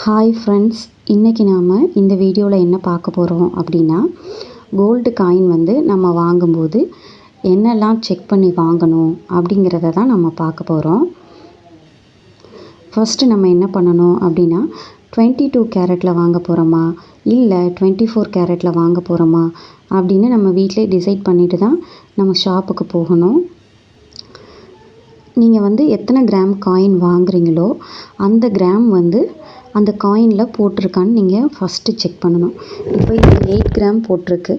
Hi friends, இன்றைக்கி நாம் இந்த வீடியோவில் என்ன பார்க்க போகிறோம் அப்படின்னா, கோல்டு காயின் வந்து நம்ம வாங்கும்போது என்னெல்லாம் செக் பண்ணி வாங்கணும் அப்படிங்கிறத தான் நம்ம பார்க்க போகிறோம். ஃபஸ்ட்டு நம்ம என்ன பண்ணணும் அப்படின்னா, 22 கேரட்டில் வாங்க போகிறோமா இல்லை 24 கேரட்டில் வாங்க போகிறோமா அப்படின்னு நம்ம வீட்டிலே டிசைட் பண்ணிவிட்டு தான் நம்ம ஷாப்புக்கு போகணும். நீங்கள் வந்து எத்தனை கிராம் காயின் வாங்குறீங்களோ அந்த கிராம் வந்து அந்த காயினில் போட்டிருக்கான்னு நீங்கள் ஃபஸ்ட்டு செக் பண்ணணும். இப்போ இது 8 கிராம் போட்டிருக்கு.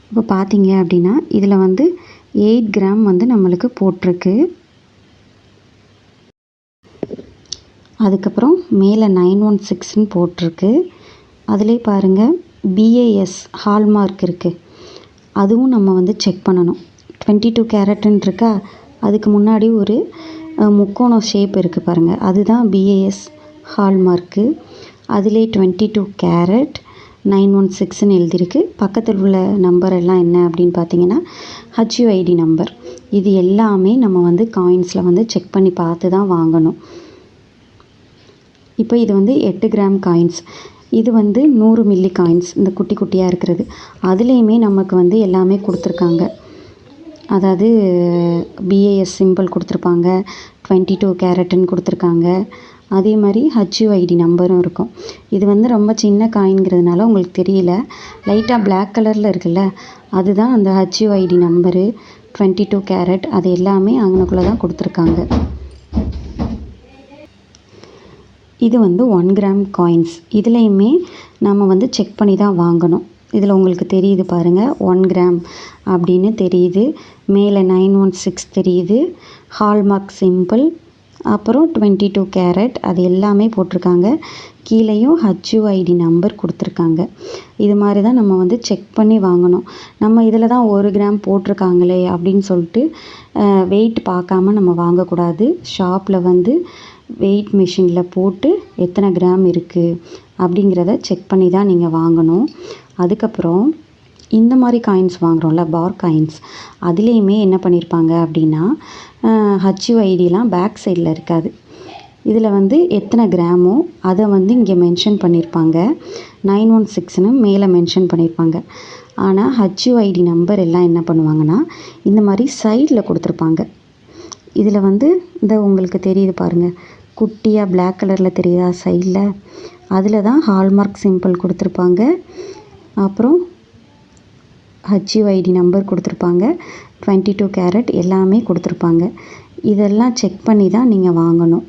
இப்போ பார்த்தீங்க அப்படின்னா இதில் வந்து 8 கிராம் வந்து நம்மளுக்கு போட்டிருக்கு. அதுக்கப்புறம் மேலே 916ன்னு போட்டிருக்கு. அதிலே பாருங்கள் BAS ஹால்மார்க் இருக்குது. அதுவும் நம்ம வந்து செக் பண்ணணும். 22 கேரட்டுன்னு இருக்கா, அதுக்கு முன்னாடி ஒரு முக்கோணம் ஷேப் இருக்குது பாருங்கள், அதுதான் BAS ஹால்மார்க்கு. அதிலே 22 கேரட் 916ன்னு எழுதியிருக்கு. பக்கத்தில் உள்ள நம்பர் எல்லாம் என்ன அப்படின்னு பார்த்தீங்கன்னா HUID நம்பர். இது எல்லாமே நம்ம வந்து காயின்ஸில் வந்து செக் பண்ணி பார்த்து தான் வாங்கணும். இப்போ இது வந்து 8 கிராம் காயின்ஸ். இது வந்து 100 மில்லி காயின்ஸ், இந்த குட்டி குட்டியாக இருக்கிறது. அதுலேயுமே நமக்கு வந்து எல்லாமே கொடுத்துருக்காங்க. அதாவது BAS சிம்பிள் கொடுத்துருப்பாங்க, 22 கேரட்டுன்னு கொடுத்துருக்காங்க. அதே மாதிரி HUID நம்பரும் இருக்கும். இது வந்து ரொம்ப சின்ன காயின்ங்கிறதுனால உங்களுக்கு தெரியல, லைட்டாக பிளாக் கலரில் இருக்குல்ல, அதுதான் அந்த HUID நம்பரு. 22 கேரட் அது எல்லாமே அங்கனக்குள்ளே தான் கொடுத்துருக்காங்க. இது வந்து 1 கிராம் காயின்ஸ். இதுலேயுமே நம்ம வந்து செக் பண்ணி தான் வாங்கணும். இதில் உங்களுக்கு தெரியுது பாருங்கள், 1 கிராம் அப்படின்னு தெரியுது. மேலே 916 தெரியுது, ஹால்மார்க் சிம்பிள், அப்புறம் 22 கேரட் அது எல்லாமே போட்டிருக்காங்க. கீழேயும் HUID நம்பர் கொடுத்துருக்காங்க. இது மாதிரி தான் நம்ம வந்து செக் பண்ணி வாங்கணும். நம்ம இதில் தான் 1 கிராம் போட்டிருக்காங்களே அப்படின்னு சொல்லிட்டு வெயிட் பார்க்காம நம்ம வாங்கக்கூடாது. ஷாப்பில் வந்து வெயிட் மிஷினில் போட்டு எத்தனை கிராம் இருக்குது அப்படிங்கிறத செக் பண்ணி தான் நீங்கள் வாங்கணும். அதுக்கப்புறம் இந்த மாதிரி காயின்ஸ் வாங்குகிறோம்ல, பார் காயின்ஸ், அதுலேயுமே என்ன பண்ணியிருப்பாங்க அப்படின்னா HUIDலாம் பேக் சைடில் இருக்காது. இதில் வந்து எத்தனை கிராமோ அதை வந்து இங்கே மென்ஷன் பண்ணியிருப்பாங்க. 916ன்னு மேலே மென்ஷன் பண்ணியிருப்பாங்க. ஆனால் HUID நம்பர் எல்லாம் என்ன பண்ணுவாங்கன்னா இந்த மாதிரி சைடில் கொடுத்துருப்பாங்க. இதில் வந்து இந்த உங்களுக்கு தெரியுது பாருங்கள், குட்டியாக பிளாக் கலரில் தெரியுதா சைடில், அதில் தான் ஹால்மார்க் சிம்பிள் கொடுத்துருப்பாங்க. அப்புறம் HUID நம்பர் கொடுத்துருப்பாங்க, 22 கேரட் எல்லாமே கொடுத்துருப்பாங்க. இதெல்லாம் செக் பண்ணி தான் நீங்கள் வாங்கணும்.